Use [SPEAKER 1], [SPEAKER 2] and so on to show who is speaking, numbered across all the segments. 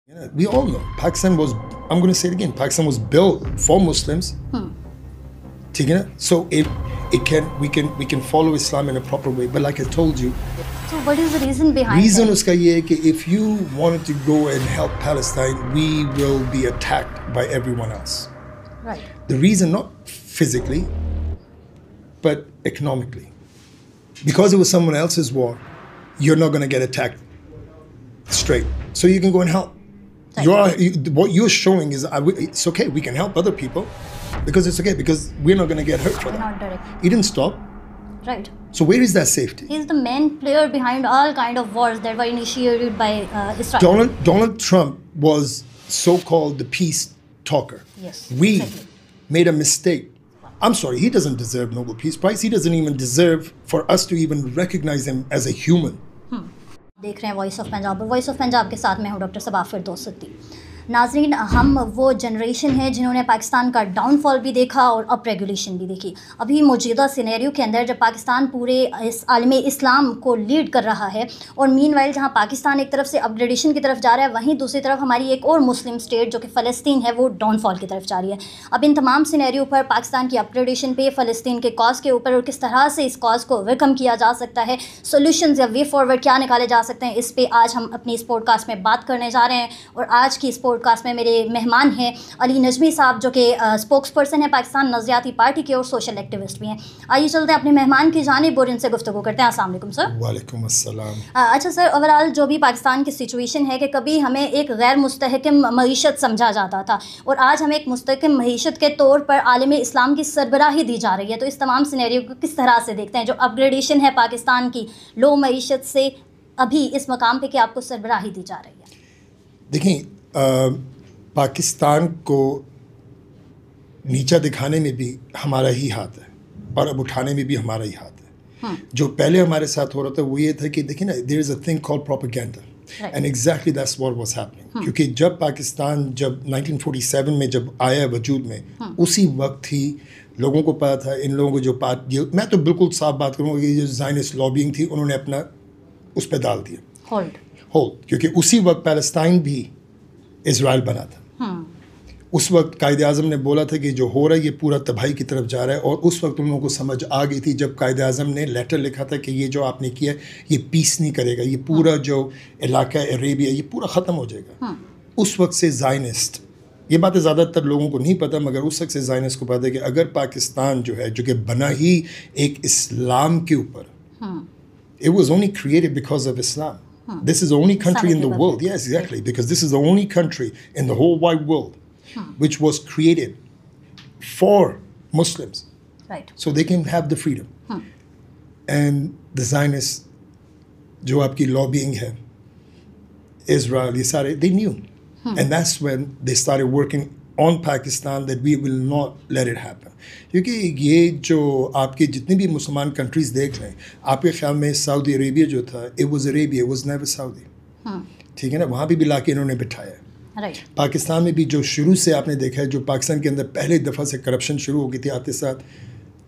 [SPEAKER 1] Yeah, we all know Pakistan was, I'm going to say it again, Pakistan was built for Muslims. ठीक है ना? So we can follow Islam in a proper way. But like I told you,
[SPEAKER 2] so what is the reason behind
[SPEAKER 1] reason
[SPEAKER 2] it?
[SPEAKER 1] उसका ये है कि if you wanted to go and help Palestine, we will be attacked by everyone else.
[SPEAKER 2] Right.
[SPEAKER 1] The reason, not physically, but economically. Because it was someone else's war, you're not going to get attacked straight. So you can go and help. What you're showing is it's okay, we can help other people because it's okay, because we're not going to get hurt for that.
[SPEAKER 2] Not directly.
[SPEAKER 1] He didn't stop.
[SPEAKER 2] Right.
[SPEAKER 1] So where is that safety?
[SPEAKER 2] He's the main player behind all kind of wars that were initiated by Israel.
[SPEAKER 1] Donald Trump was so-called the peace talker.
[SPEAKER 2] Yes.
[SPEAKER 1] We
[SPEAKER 2] exactly.
[SPEAKER 1] made a mistake. I'm sorry, he doesn't deserve Nobel Peace Prize. He doesn't even deserve for us to even recognize him as a human.
[SPEAKER 2] देख रहे हैं voice of Punjab और voice of Punjab के साथ मैं हूँ doctor सबा फिरदौसती। नाज़रीन, हम वो जनरेशन है जिन्होंने पाकिस्तान का डाउनफॉल भी देखा और अप रेगुलेशन भी देखी। अभी मौजूदा सिनेरियो के अंदर जब पाकिस्तान पूरे इस आलम इस्लाम को लीड कर रहा है और मीनवाइल जहाँ पाकिस्तान एक तरफ से अपग्रेडेशन की तरफ जा रहा है, वहीं दूसरी तरफ हमारी एक और मुस्लिम स्टेट जो कि फ़लस्तीन है वो डाउनफॉल की तरफ जा रही है। अब इन तमाम सिनेरियो पर पाकिस्तान की अपग्रेडेशन पे, फ़लस्तीन के कॉज के ऊपर और किस तरह से इस कॉज को ओवरकम किया जा सकता है, सोल्यूशंस या वे फॉरवर्ड क्या निकाले जा सकते हैं, इस पर आज हम अपनी इस पॉडकास्ट में बात करने जा रहे हैं। और आज की इस पॉडकास्ट में मेरे मेहमान हैं अली नजमी साहब जो कि स्पोक्सपर्सन है पाकिस्तान नज़रियाती पार्टी के और सोशल एक्टिविस्ट भी हैं। आइए चलते हैं अपने मेहमान की जानिब और इनसे गुफ्तगू करते हैं। अस्सलाम वालेकुम सर।
[SPEAKER 1] वालेकुम अस्सलाम।
[SPEAKER 2] अच्छा सर, ओवरऑल जो भी पाकिस्तान की सिचुएशन है कि कभी हमें एक गैर मुस्तहकम मईशत समझा जाता था और आज हमें एक मुस्तहकम मईशत के तौर पर आलम इस्लाम की सरबराही दी जा रही है, तो इस तमाम सिनेरियो को किस तरह से देखते हैं? जो अपग्रेडेशन है पाकिस्तान की लो मईशत से अभी इस मकाम पे कि आपको सरबराही दी जा रही है।
[SPEAKER 1] देखिए, पाकिस्तान को नीचा दिखाने में भी हमारा ही हाथ है और अब उठाने में भी हमारा ही हाथ है। जो पहले हमारे साथ हो रहा था वो ये था कि देखिए ना, there is a thing called propaganda and exactly that's what was happening. क्योंकि जब पाकिस्तान 1947 में जब आया वजूद में, उसी वक्त ही लोगों को पता था, इन लोगों को जो मैं तो बिल्कुल साफ बात करूँगा कि जो ज़ायनिस्ट लॉबिंग थी उन्होंने अपना उस पर डाल दिया होल्ड, क्योंकि उसी वक्त पैलेस्टाइन भी इजराइल बना था। उस वक्त कायदे आज़म ने बोला था कि जो हो रहा है ये पूरा तबाही की तरफ जा रहा है, और उस वक्त उन लोगों को समझ आ गई थी जब कायदे आज़म ने लेटर लिखा था कि ये जो आपने किया ये पीस नहीं करेगा, ये पूरा जो इलाका अरेबिया ये पूरा ख़त्म हो जाएगा। उस वक्त से ज़ायनिस्ट, ये बातें ज़्यादातर लोगों को नहीं पता, मगर उस वक्त से ज़ायनिस्ट को पता है कि अगर पाकिस्तान जो है, जो कि बना ही एक इस्लाम के ऊपर, it was only created because of Islam. This is the only country in the world. Yes, exactly. Because this is the only country in the whole wide world which was created for Muslims.
[SPEAKER 2] Right.
[SPEAKER 1] So they can have the freedom. And the Zionists, जो आपकी lobbying है, Israel, ये सारे, they knew. And that's when they started working on Pakistan that we will not let it happen. क्योंकि ये जो आपके जितने भी मुसलमान कंट्रीज़ देख रहे हैं, आपके ख्याल में सऊदी अरेबिया जो था, it was Arabia, it was never Saudi. ठीक है ना, वहाँ भी लाके इन्होंने बिठाया।
[SPEAKER 2] Right.
[SPEAKER 1] पाकिस्तान में भी जो शुरू से आपने देखा है, जो पाकिस्तान के अंदर पहले दफ़ा से करप्शन शुरू हो गई थी आते साथ,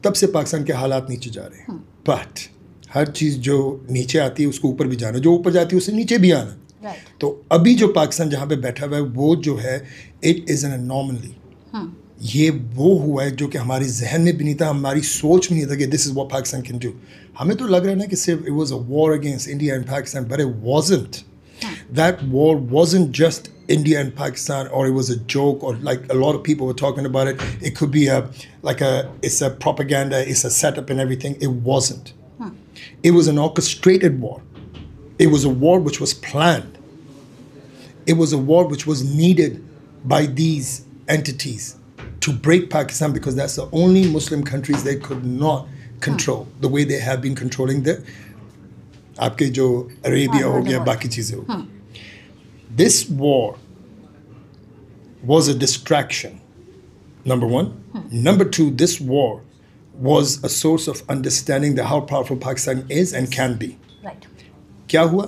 [SPEAKER 1] तब से पाकिस्तान के हालात नीचे जा रहे हैं। बट हर चीज़ जो नीचे आती है उसको ऊपर भी जाना, जो ऊपर जाती है उससे नीचे भी आना।
[SPEAKER 2] Right.
[SPEAKER 1] तो अभी जो पाकिस्तान जहाँ पे बैठा हुआ है वो जो है, इट इज़ एन अनॉमली। ये वो हुआ है जो कि हमारे जहन में भी नहीं था, हमारी सोच में नहीं था कि this is what Pakistan can do. हमें तो लग रहा है ना कि सिर्फ it was a war against India and Pakistan, but it wasn't. That war wasn't just India and Pakistan, or it was a joke, or like a lot of people were talking about it. It could be it's a propaganda, it's a setup and everything. It wasn't. It was an orchestrated war. It was a war which was planned. It was a war which was needed by these entities to break Pakistan, because that's the only Muslim countries they could not control the way they have been controlling the आपके जो Arabia हो गया, बाकी चीज़ें हो गई। This war was a distraction, number one. Number two, this war was a source of understanding that how powerful Pakistan is and can be.
[SPEAKER 2] Right.
[SPEAKER 1] क्या हुआ?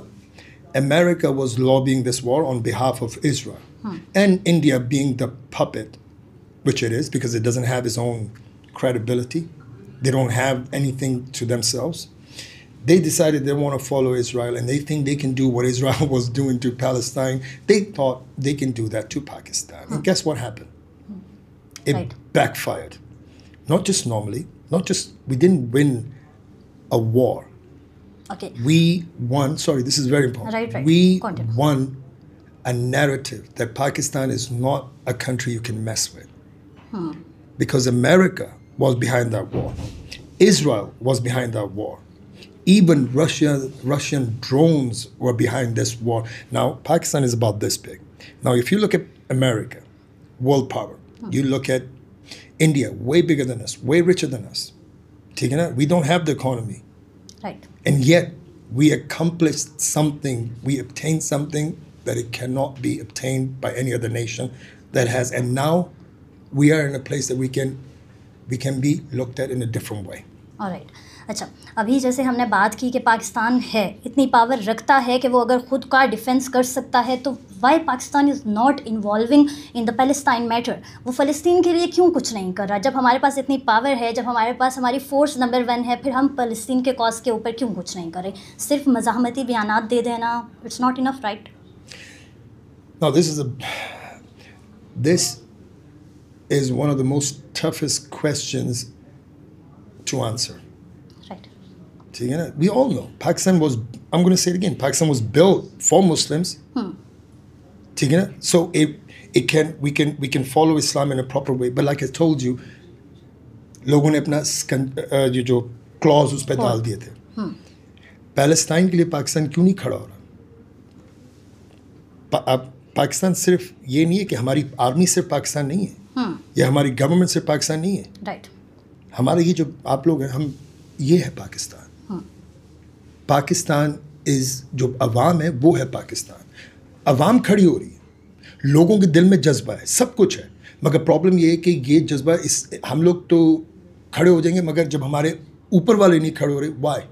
[SPEAKER 1] America was lobbying this war on behalf of Israel. And India being the puppet, which it is, because it doesn't have its own credibility. They don't have anything to themselves. they decided they want to follow Israel and they think they can do what Israel was doing to Palestine. They thought they can do that to Pakistan. And guess what happened? It backfired. Not just normally, we didn't win a war.
[SPEAKER 2] Okay.
[SPEAKER 1] We won, sorry, this is very important.
[SPEAKER 2] Right.
[SPEAKER 1] We
[SPEAKER 2] Continue.
[SPEAKER 1] won a narrative that Pakistan is not a country you can mess with. Because America was behind that war. Israel was behind that war. Even Russian drones were behind this war. Now, Pakistan is about this big. Now, if you look at America, world power, you look at India, way bigger than us, way richer than us. We don't have the economy.
[SPEAKER 2] Right.
[SPEAKER 1] And yet, we accomplished something, we obtained something that it cannot be obtained by any other nation that has. And now, we are in a place that we can be looked at in a different way.
[SPEAKER 2] All right. अच्छा, अभी जैसे हमने बात की कि पाकिस्तान है, इतनी power रखता है कि वो अगर ख़ुद का डिफेंस कर सकता है, तो why Pakistan is not involving in the Palestine matter? वो फ़लस्तीन के लिए क्यों कुछ नहीं कर रहा? जब हमारे पास इतनी पावर है, जब हमारे पास हमारी फोर्स नंबर 1 है, फिर हम फ़लस्तीन के कॉज के ऊपर क्यों कुछ नहीं कर रहे? सिर्फ मज़ाहमती बयानात दे देना, it's not enough, right?
[SPEAKER 1] Now, this is one of the most toughest questions to answer. We all know Pakistan was, I'm going to say it again, Pakistan was built for Muslims. So we can follow Islam in a proper way. But like I told you, लोगों ने अपना ये जो clause उस पर डाल दिए थे. पैलेस्टाइन के लिए पाकिस्तान क्यों नहीं खड़ा हो रहा? पाकिस्तान सिर्फ ये नहीं है कि हमारी आर्मी सिर्फ पाकिस्तान नहीं है, या हमारी गवर्नमेंट सिर्फ पाकिस्तान नहीं है.
[SPEAKER 2] राइट.
[SPEAKER 1] हमारे ये जो आप लोग हैं, हम ये है पाकिस्तान. पाकिस्तान इज़ जो अवाम है वो है पाकिस्तान. अवाम खड़ी हो रही है, लोगों के दिल में जज्बा है, सब कुछ है, मगर प्रॉब्लम ये है कि ये जज्बा हम लोग तो खड़े हो जाएंगे, मगर जब हमारे ऊपर वाले नहीं खड़े हो रहे, why?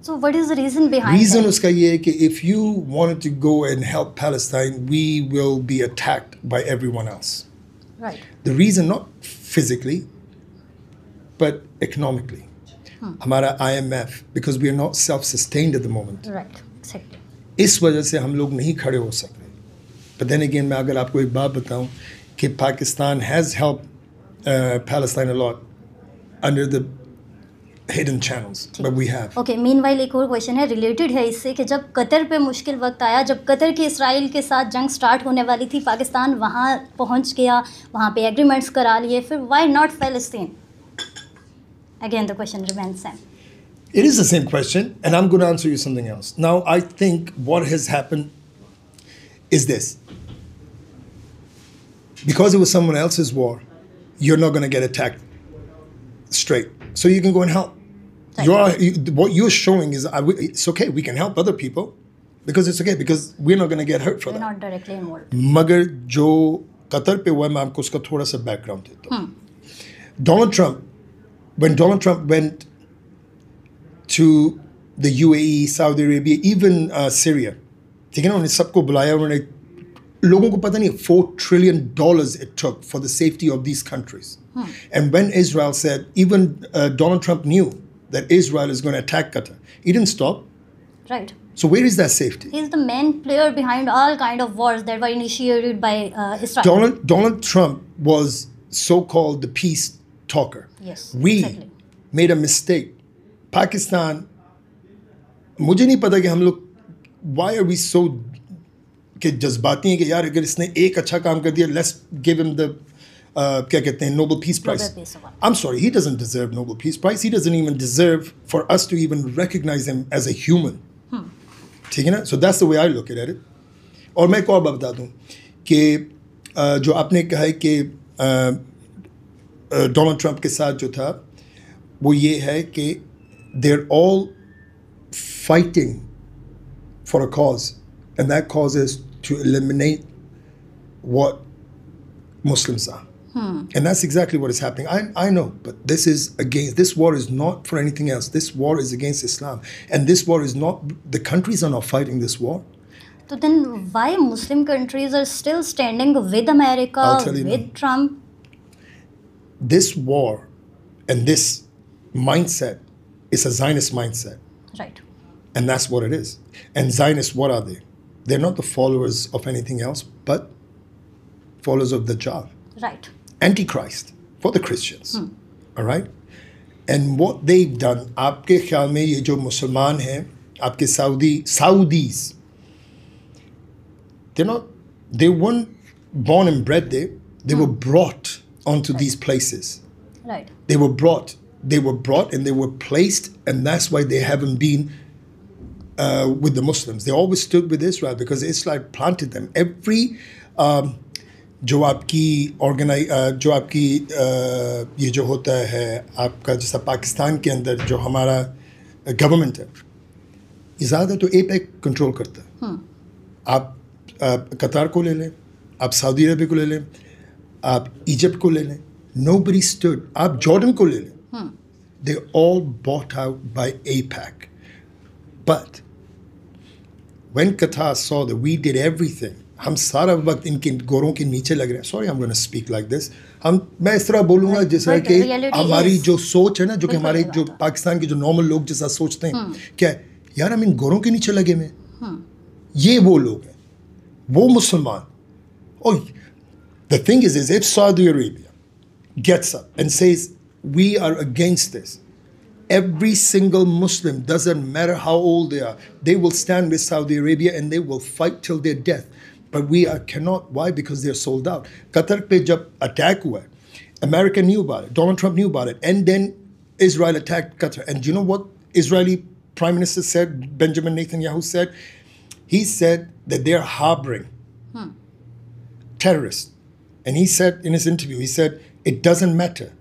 [SPEAKER 2] So what is the reason behind
[SPEAKER 1] reason
[SPEAKER 2] that?
[SPEAKER 1] उसका ये है कि if you wanted to go and help Palestine, we will be attacked by everyone else.
[SPEAKER 2] Right.
[SPEAKER 1] The reason, not physically, but economically. हमारा IMF, because we are not self-sustained at the moment.
[SPEAKER 2] Right, exactly.
[SPEAKER 1] इस वजह से हम लोग नहीं खड़े हो सकते. But then again, मैं अगर आपको एक बात बताऊं कि Pakistan has helped Palestine a lot under the hidden channels that we have.
[SPEAKER 2] Okay, meanwhile एक और क्वेश्चन है, रिलेटेड है इससे, कि जब कतर पे मुश्किल वक्त आया, जब कतर की इसराइल के साथ जंग स्टार्ट होने वाली थी, पाकिस्तान वहाँ पहुँच गया, वहाँ पे एग्रीमेंट्स करा लिए, फिर why not Palestine? Again, the question remains same.
[SPEAKER 1] It is the same question, and I'm going to answer you something else. Now, I think what has happened is this. Because it was someone else's war, you're not going to get attacked straight. So you can go and help. What you're showing is, it's okay, we can help other people, because it's okay, because we're not going to get hurt for that.
[SPEAKER 2] We're not directly involved.
[SPEAKER 1] मगर जो Qatar पे हुआ, मैं आपको उसका थोड़ा सा background देता हूँ. Donald Trump, when Donald Trump went to the UAE, Saudi Arabia, even Syria, ठीक है ना, उन्हें सबको बुलाया, उन्होंने लोगों को पता नहीं, $4 trillion it took for the safety of these countries. And when Israel said, even Donald Trump knew that Israel is going to attack Qatar, he didn't stop.
[SPEAKER 2] Right.
[SPEAKER 1] So where is that safety?
[SPEAKER 2] He's the main player behind all kind of wars that were initiated by Israel.
[SPEAKER 1] Donald Trump was so-called the peace talker.
[SPEAKER 2] Yes,
[SPEAKER 1] we
[SPEAKER 2] exactly.
[SPEAKER 1] made a mistake. Pakistan, मुझे नहीं पता कि हम लोग why are we so कि जज्बाती हैं कि यार अगर इसने एक अच्छा काम कर दिया, let's give him the क्या कहते हैं, Nobel Peace Prize. I'm sorry, he doesn't deserve Nobel Peace Prize. He doesn't even deserve for us to even recognize him as a human. ठीक है ना? So that's the way I look at it. और मैं एक और बात बता दूँ कि जो आपने कहा है कि डोनाल्ड ट्रंप के साथ जो था वो ये है कि they're all fighting for a cause, and that cause is to eliminate what Muslims are. And that's exactly what is happening. I know, but this war is not for anything else. This war is against Islam. And this war is not, the countries are not fighting this war.
[SPEAKER 2] So then why Muslim countries are still standing with America, with Trump?
[SPEAKER 1] This war and this mindset is a Zionist mindset.
[SPEAKER 2] Right.
[SPEAKER 1] And that's what it is. And Zionists, what are they? They're not the followers of anything else, but followers of the Dajjal.
[SPEAKER 2] Right.
[SPEAKER 1] Antichrist for the Christians. All right? And what they've done, आपके ख्याल में ये जो मुसलमान हैं, आपके Saudis, they weren't born and bred there. They were brought onto these places.
[SPEAKER 2] Right.
[SPEAKER 1] They were brought and they were placed, and that's why they haven't been with the Muslims. They always stood with Israel because Israel planted them. Every जो आपकी ये जो होता है आपका जैसा पाकिस्तान के अंदर जो हमारा गवर्नमेंट है ये ज़्यादा तो एपेक कंट्रोल करता है. आप कतार को ले लें, आप सऊदी अरबिया को ले लें, आप इजिप्ट को ले लें. Nobody stood. आप जॉर्डन को ले लें. They all bought out by AIPAC. But when Qatar saw that we did everything, हम सारा वक्त इनके गोरों के नीचे लग रहे हैं. Sorry, I'm going to speak like this. मैं इस तरह बोलूँगा जैसा कि हमारी जो सोच है ना, जो कि हमारे जो पाकिस्तान के जो नॉर्मल लोग जैसा सोचते हैं, क्या यार हम इन गोरों के नीचे लगे में, ये वो लोग हैं, वो मुसलमान. Oh, the thing is if Saudi Arabia gets up and says we are against this, every single Muslim, doesn't matter how old they will stand with Saudi Arabia and they will fight till their death. But we cannot. Why? Because they're sold out. Qatar pe jab attack hua, America knew about it, Donald Trump knew about it, and then Israel attacked Qatar. And do you know what Israeli Prime Minister said, Benjamin Netanyahu said? He said that they're harboring terrorists. And he said in his interview, he said, it doesn't matter.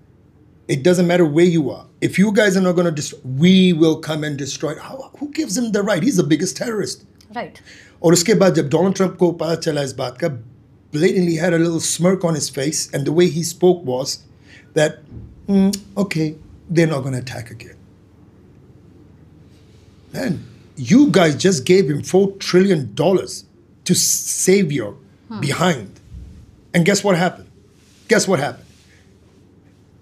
[SPEAKER 1] It doesn't matter where you are. If you guys are not going to destroy, we will come and destroy. Who gives him the right? He's the biggest terrorist.
[SPEAKER 2] Right.
[SPEAKER 1] और उसके बाद जब Donald Trump को पता चला इस बात का, blatantly had a little smirk on his face, and the way he spoke was that, okay, they're not going to attack again. Man, you guys just gave him $4 trillion to save your behind. And guess what happened? Guess what happened?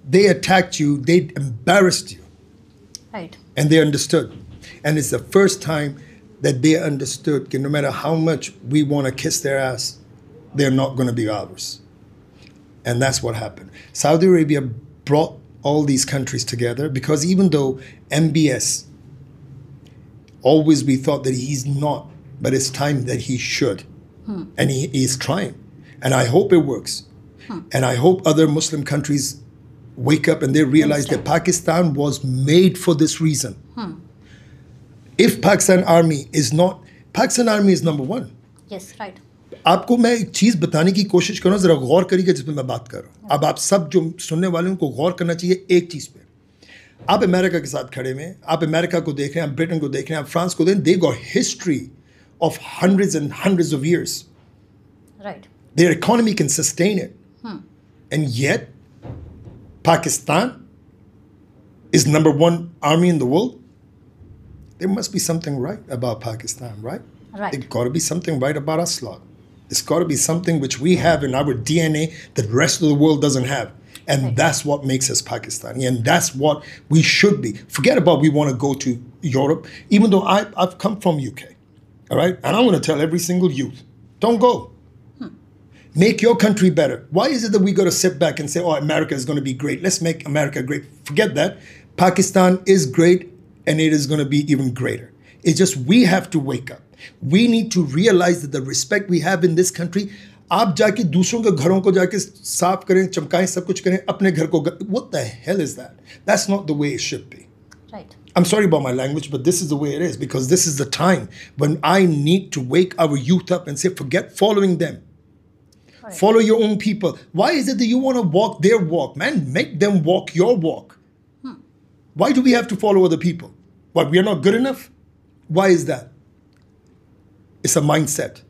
[SPEAKER 1] They attacked you, they embarrassed you.
[SPEAKER 2] Right.
[SPEAKER 1] And they understood. And it's the first time that they understood that no matter how much we want to kiss their ass, they're not going to be ours. And that's what happened. Saudi Arabia brought all these countries together because even though MBS, always we thought that he's not, but it's time that he should. And he is trying. And I hope it works. And I hope other Muslim countries wake up and they realize that Pakistan was made for this reason. If Pakistan Army is number one.
[SPEAKER 2] Yes, right.
[SPEAKER 1] आपको मैं एक चीज़ बताने की कोशिश करूँ, ज़रा गौर करिएगा जिस पे मैं बात कर रहा हूँ. अब आप सब जो सुनने वाले उनको गौर करना चाहिए एक चीज़ पे. आप अमेरिका के साथ खड़े में, आप अमेरिका को देख रहे हैं, आप ब्रिटेन को देख रहे हैं, आप फ्रांस को देख रहे हैं. They got history of hundreds and hundreds of years.
[SPEAKER 2] Right.
[SPEAKER 1] Their economy can sustain it. And yet, Pakistan is number one army in the world. There must be something right about Pakistan, right?
[SPEAKER 2] Right.
[SPEAKER 1] There's got to be something right about us lot. It's got to be something which we have in our DNA that the rest of the world doesn't have. And that's what makes us Pakistani. And that's what we should be. Forget about we want to go to Europe, even though I've come from UK. All right? And I want to tell every single youth, don't go. Make your country better. Why is it that we got to sit back and say, oh, America is going to be great. Let's make America great. Forget that. Pakistan is great and it is going to be even greater. It's just we have to wake up. We need to realize that the respect we have in this country, आप जाके दूसरों के घरों को जाके साफ करें, चमकाएं, सब कुछ करें, अपने घर को, what the hell is that? That's not the way it should be.
[SPEAKER 2] Right.
[SPEAKER 1] I'm sorry about my language, but this is the way it is because this is the time when I need to wake our youth up and say, forget following them. Right. Follow your own people. Why is it that you want to walk their walk? Man, make them walk your walk. Why do we have to follow other people? What, we are not good enough? Why is that? It's a mindset.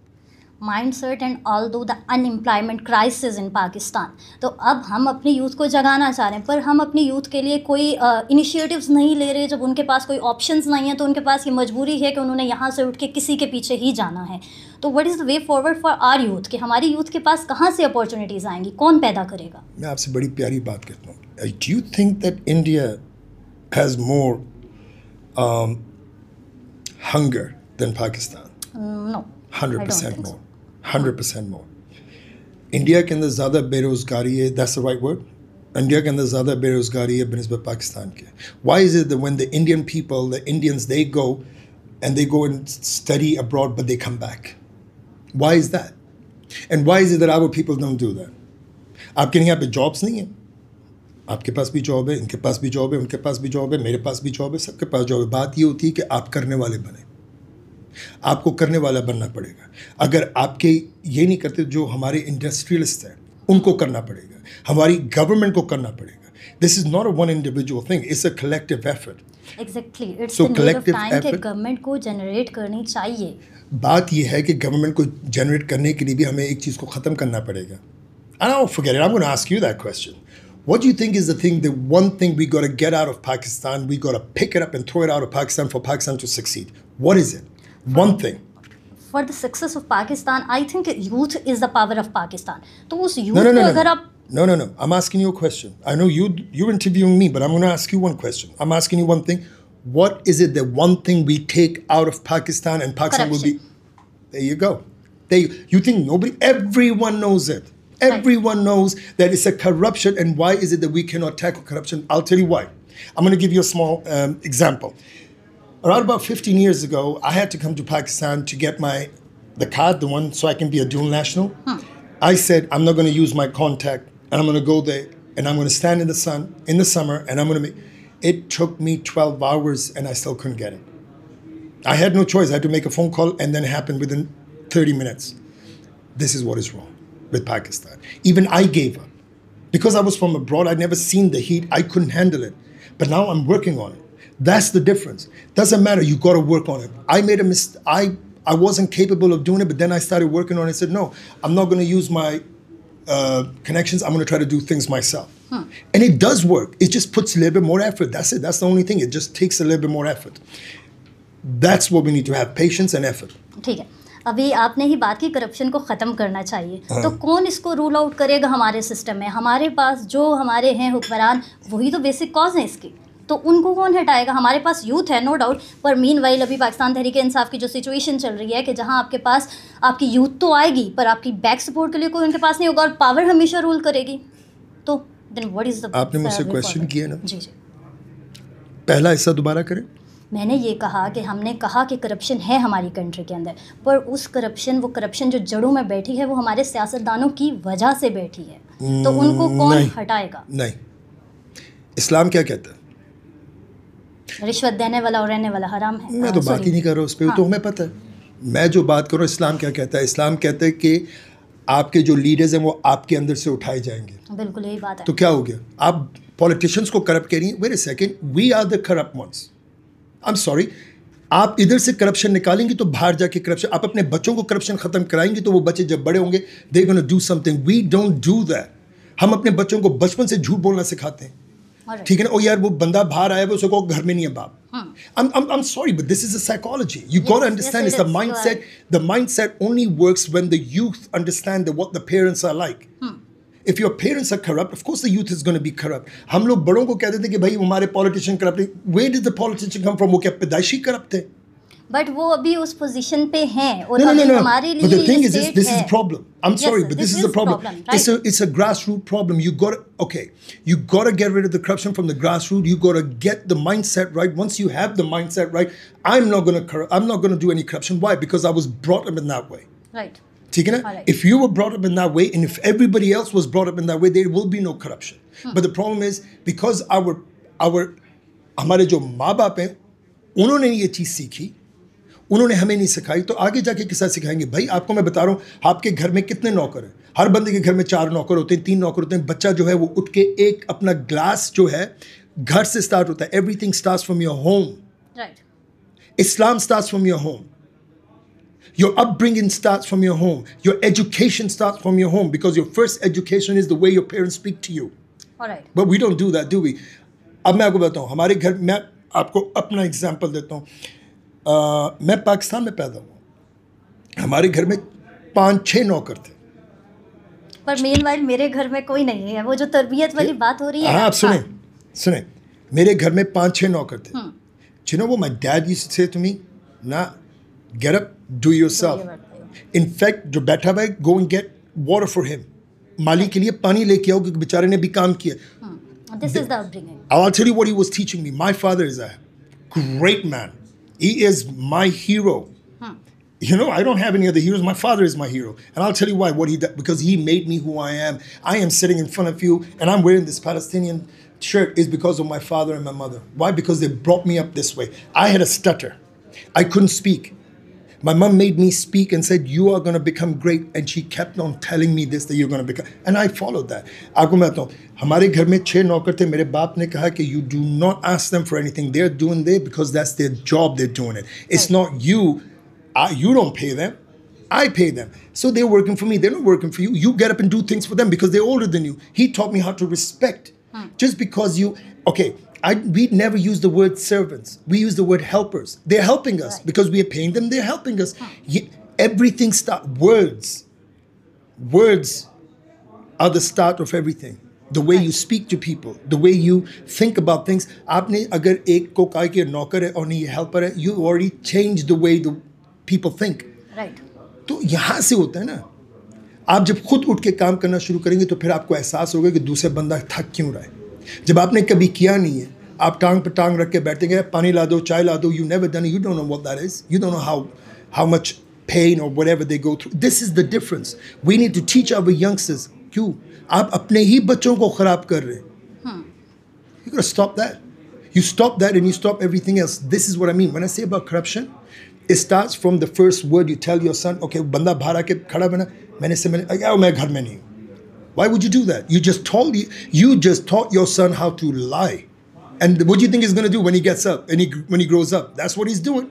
[SPEAKER 2] Mindset and although the unemployment crisis in Pakistan. तो अब हम अपनी youth को जगाना चाह रहे हैं पर हम अपनी यूथ के लिए कोई इनिशिएटिव्स नहीं ले रहे. जब उनके पास कोई ऑप्शंस नहीं है तो उनके पास ये मजबूरी है कि उन्होंने यहाँ से उठ के किसी के पीछे ही जाना है. तो what is the way forward for our youth कि हमारी यूथ के पास कहाँ से अपॉर्चुनिटीज़ आएंगी, कौन पैदा करेगा?
[SPEAKER 1] मैं आपसे बड़ी प्यारी बात कहता हूँ. Do you think that India has more hunger than Pakistan?
[SPEAKER 2] No,
[SPEAKER 1] 100% more. 100% more. India के अंदर ज़्यादा बेरोज़गारी है, that's the right word? India के अंदर ज़्यादा बेरोज़गारी है बनिस्बत पाकिस्तान के. Why is it that when the Indian people, the Indians, they go and study abroad but they come back? Why is that? And why is it that our people don't do that? आपके यहाँ पे jobs नहीं है. आपके पास भी job है, इनके पास भी जॉब है, उनके पास भी जॉब है, मेरे पास भी जॉब है, सबके पास जॉब है. बात ये होती है कि आप करने वाले बने. आपको करने वाला बनना पड़ेगा. अगर आपके ये नहीं करते, जो हमारे इंडस्ट्रियलिस्ट हैं उनको करना पड़ेगा, हमारी गवर्नमेंट को करना पड़ेगा. This is not a one individual thing, it's a collective effort.
[SPEAKER 2] Exactly, it's the need of time कि गवर्नमेंट को जनरेट करनी चाहिए.
[SPEAKER 1] बात ये है कि गवर्नमेंट को जनरेट करने के लिए भी हमें एक चीज़ को ख़त्म करना पड़ेगा. I don't forget it. I'm going to ask you that question. What do you think is the one thing we got to get out of Pakistan? We got to pick it up and throw it out of Pakistan for Pakistan to succeed. What is it? One thing.
[SPEAKER 2] For the success of Pakistan, I think youth is the power of Pakistan. तो उस youth को अगर आप
[SPEAKER 1] No. I'm asking you a question. I know you're interviewing me, but I'm going to ask you one question. I'm asking you one thing. What is it, the one thing we take out of Pakistan and Pakistan
[SPEAKER 2] Corruption.
[SPEAKER 1] will be? There you go. You think nobody? Everyone knows it. Everyone knows that it's a corruption, and why is it that we cannot tackle corruption? I'll tell you why. I'm going to give you a small example. Around about 15 years ago, I had to come to Pakistan to get the card, the one so I can be a dual national. I said, I'm not going to use my contact, and I'm going to go there, and I'm going to stand in the sun in the summer, and I'm going to make. It took me 12 hours, and I still couldn't get it. I had no choice. I had to make a phone call, and then it happened within 30 minutes. This is what is wrong with Pakistan. Even I gave up. Because I was from abroad, I'd never seen the heat. I couldn't handle it. But now I'm working on it. That's the difference. Doesn't matter. You got to work on it. I made a mistake. I wasn't capable of doing it, but then I started working on it. I said, no, I'm not going to use my connections. I'm going to try to do things myself. And it does work. It just puts a little bit more effort. That's it. That's the only thing. It just takes a little bit more effort. That's what we need to have, patience and effort.
[SPEAKER 2] ठीक है. अभी आपने ही बात की corruption को ख़त्म करना चाहिए, तो कौन इसको रूल आउट करेगा हमारे सिस्टम में? हमारे पास जो हमारे हैं हुक्मरान, वही तो बेसिक कॉज हैं इसकी. तो उनको कौन हटाएगा? हमारे पास यूथ है, नो डाउट, पर मीनवाइल अभी पाकिस्तान तहरीक इंसाफ की जो सिचुएशन चल रही है कि जहां आपके पास आपकी यूथ तो आएगी, पर आपकी बैक सपोर्ट के लिए कोई उनके पास नहीं होगा, और पावर हमेशा रूल करेगी. तो देन व्हाट इज द
[SPEAKER 1] आपने मुझसे क्वेश्चन किया ना?
[SPEAKER 2] जी.
[SPEAKER 1] पहला हिस्सा दोबारा करें.
[SPEAKER 2] मैंने ये कहा कि हमने कहा कि करप्शन है हमारी कंट्री के अंदर, पर उस वो करप्शन जो जड़ों में बैठी है वो हमारे सियासतदानों की वजह से बैठी है. तो उनको कौन हटाएगा?
[SPEAKER 1] नहीं. इस्लाम क्या कहता है?
[SPEAKER 2] रिश्वत देने वाला और रहने वाला हराम है.
[SPEAKER 1] मैं तो बात ही नहीं कर रहा उस पर. तो हमें पता है. मैं जो बात कर रहा हूँ, इस्लाम क्या कहता है? इस्लाम कहता है कि आपके जो लीडर्स हैं वो आपके अंदर से उठाए जाएंगे.
[SPEAKER 2] बिल्कुल यही बात है.
[SPEAKER 1] तो क्या हो गया? आप पॉलिटिशियंस को करप्ट कह रही हैं. Wait a second, we are the corrupt ones. I am sorry. आप इधर से करप्शन निकालेंगे तो बाहर जाके करप्शन, आप अपने बच्चों को करप्शन खत्म कराएंगे तो वो बच्चे जब बड़े होंगे they gonna do something. We don't do that. हम अपने बच्चों को बचपन से झूठ बोलना सिखाते हैं. ठीक है ना? ओ यार वो बंदा बाहर आया है, उसको घर में नहीं है बाप. I'm sorry, but this is a psychology. You got to understand, it's a mindset. The mindset only works when the youth understand what the parents are like. If your parents are corrupt, of course the youth is going to be corrupt. हम लोग बड़ों को कहते थे कि भाई हमारे politician corrupt है. Where did the politician come from? वो क्या पैदाइशी corrupt थे?
[SPEAKER 2] But वो अभी उस पोजीशन पे हैं और
[SPEAKER 1] no.
[SPEAKER 2] हमारे लिए
[SPEAKER 1] But the thing is,
[SPEAKER 2] this
[SPEAKER 1] is a problem. I'm sorry, but this is a problem.
[SPEAKER 2] Right?
[SPEAKER 1] It's a grassroots problem. You got to get rid of the corruption from the grassroots. You got to get the mindset right. Once you have the mindset right, I'm not going to do any corruption. Why? Because I was brought up in that way.
[SPEAKER 2] Right.
[SPEAKER 1] ठीक है ना? If you were brought up in that way, and if everybody else was brought up in that way, there will be no corruption. But the problem is, because हमारे जो माँ बाप हैं, उन्होंने ये चीज़ सीखी, उन्होंने हमें नहीं सिखाई, तो आगे जाके किसा सिखाएंगे? भाई आपको मैं बता रहा हूँ, आपके घर में कितने नौकर हैं? हर बंदे के घर में 4 नौकर होते हैं, 3 नौकर होते हैं. बच्चा जो है वो उठ के एक अपना ग्लास जो है घर से स्टार्ट होता है. Everything starts from your home.
[SPEAKER 2] Right.
[SPEAKER 1] Islam starts from your home. Your upbringing starts from your home. Your education starts from your home, because your first education is the way your parents speak to you.
[SPEAKER 2] All right.
[SPEAKER 1] But we don't do that, do we? अब मैं आपको बताता हूँ, हमारे घर, मैं आपको अपना एग्जांपल देता हूँ. मैं पाकिस्तान में पैदा हुआ. हमारे घर में 5-6 नौकर थे.
[SPEAKER 2] पर मीनवाइल मेरे घर में कोई नहीं है. वो जो तरबियत वाली बात हो रही है.
[SPEAKER 1] हाँ, आप सुने. मेरे घर में 5-6 नौकर थे. You know what my dad used to say to me? ना, get up, do yourself. In fact, जो बैठा हुआ है, go and get water for him. माली के लिए पानी लेके आओ क्योंकि बेचारे ने भी काम किया.
[SPEAKER 2] This is the upbringing.
[SPEAKER 1] I'll tell you what he was teaching me. My father is a great man. He is my hero. You know, I don't have any other heroes. My father is my hero. And I'll tell you why, what he did, because he made me who I am. I am sitting in front of you and I'm wearing this Palestinian shirt is because of my father and my mother. Why? Because they brought me up this way. I had a stutter. I couldn't speak. My mom made me speak and said, you are going to become great. And she kept on telling me this, that you're going to become. And I followed that. आपको मैं बताऊँ, हमारे घर में 6 नौकर थे. मेरे बाप ने कहा कि you do not ask them for anything. They're doing it because that's their job. They're doing it. It's not you. You don't pay them. I pay them. So they're working for me. They're not working for you. You get up and do things for them because they're older than you. He taught me how to respect. Just because you, okay, we never use the word servants. We use the word helpers. They're helping us because we are paying them. They're helping us. Everything words. Words are the start of everything. The way you speak to people, the way you think about things. आपने अगर एक को कहा कि नौकर है और नहीं ये helper है, you already changed the way the people think.
[SPEAKER 2] Right.
[SPEAKER 1] तो यहाँ से होता है ना. आप जब खुद उठ के काम करना शुरू करेंगे तो फिर आपको एहसास होगा कि दूसरा बंदा थक क्यों रहा है. जब आपने कभी किया नहीं है, आप टांग पे टांग रख के बैठेंगे, पानी ला दो, चाय ला दो, you never done it, you don't know what that is. You don't know how much pain or whatever they go through. This is the difference. We need to teach our youngsters. क्यों? आप अपने ही बच्चों को खराब कर रहे हैं. You gotta stop that. You stop that and you stop everything else. This is what I mean. When I say about corruption, it starts from the first word you tell your son. Okay, बंदा बाहर आके खड़ा बना, मैं घर में नहीं. Why would you do that? You just taught your son how to lie. And what do you think he's going to do when he gets up and when he grows up? That's what he's doing.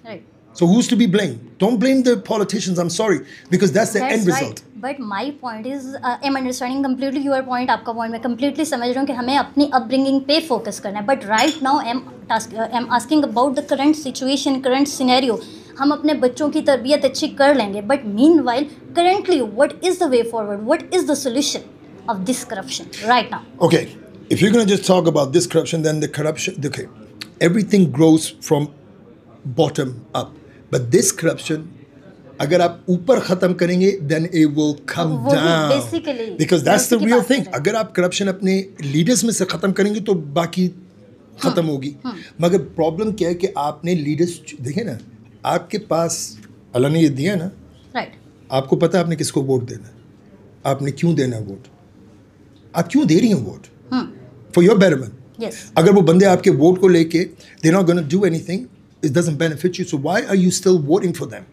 [SPEAKER 2] Right.
[SPEAKER 1] So who's to be blamed? Don't blame the politicians. I'm sorry, because that's the end result.
[SPEAKER 2] But my point is, I'm understanding completely your point. आपका point मैं completely समझ रहा हूँ कि हमें अपनी upbringing पे focus करना है. But right now I'm asking about the current situation, current scenario. हम अपने बच्चों की तरबियत अच्छी कर लेंगे. But meanwhile, currently, what is the way forward? What is the solution of this corruption right now?
[SPEAKER 1] Okay, if you're going to just talk about this corruption, then the corruption. Okay, everything grows from bottom up. But this corruption, अगर आप ऊपर ख़त्म करेंगे, then it will come down.
[SPEAKER 2] Basically,
[SPEAKER 1] because that's the real thing. अगर आप corruption अपने leaders में से ख़त्म करेंगे तो बाकी ख़त्म होगी. मगर problem क्या है कि आपने leaders देखे ना, आपके पास अल्लाह ने ये दिया ना.
[SPEAKER 2] Right.
[SPEAKER 1] आपको पता है आपने किसको वोट देना, आपने क्यों देना वोट, आप क्यों दे रही हैं vote? For your betterment.
[SPEAKER 2] Yes.
[SPEAKER 1] अगर वो बंदे आपके वोट को लेके they're not going to do anything, it doesn't benefit you. So why are you still voting for them?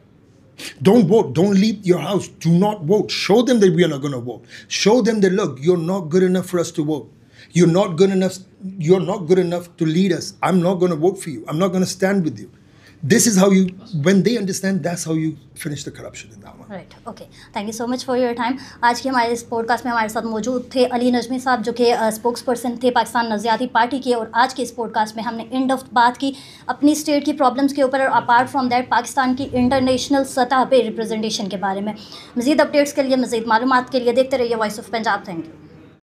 [SPEAKER 1] Don't vote. Don't leave your house. Do not vote. Show them that we are not going to vote. Show them that, look, you're not good enough for us to vote. You're not good enough. You're not good enough to lead us. I'm not going to vote for you. I'm not going to stand with you. This is how you, when they understand, that's how you finish the corruption in that one.
[SPEAKER 2] Right. Okay. Thank you so much for your time. आज के हमारे इस podcast में हमारे साथ मौजूद थे अली नजमी साहब, जो कि स्पोक्सपर्सन थे पाकिस्तान नज़रियाती पार्टी के. और आज के इस पॉडकास्ट में हमने एंड ऑफ बात की अपनी स्टेट की प्रॉब्लम्स के ऊपर, और अपार्ट फ्रॉम दैट पाकिस्तान की इंटरनेशनल सतह पे रिप्रेजेंटेशन के बारे में. मज़ीद अपडेट्स के लिए, मज़ीद मालूमात के लिए देखते रहिए voice of Punjab. Thank you.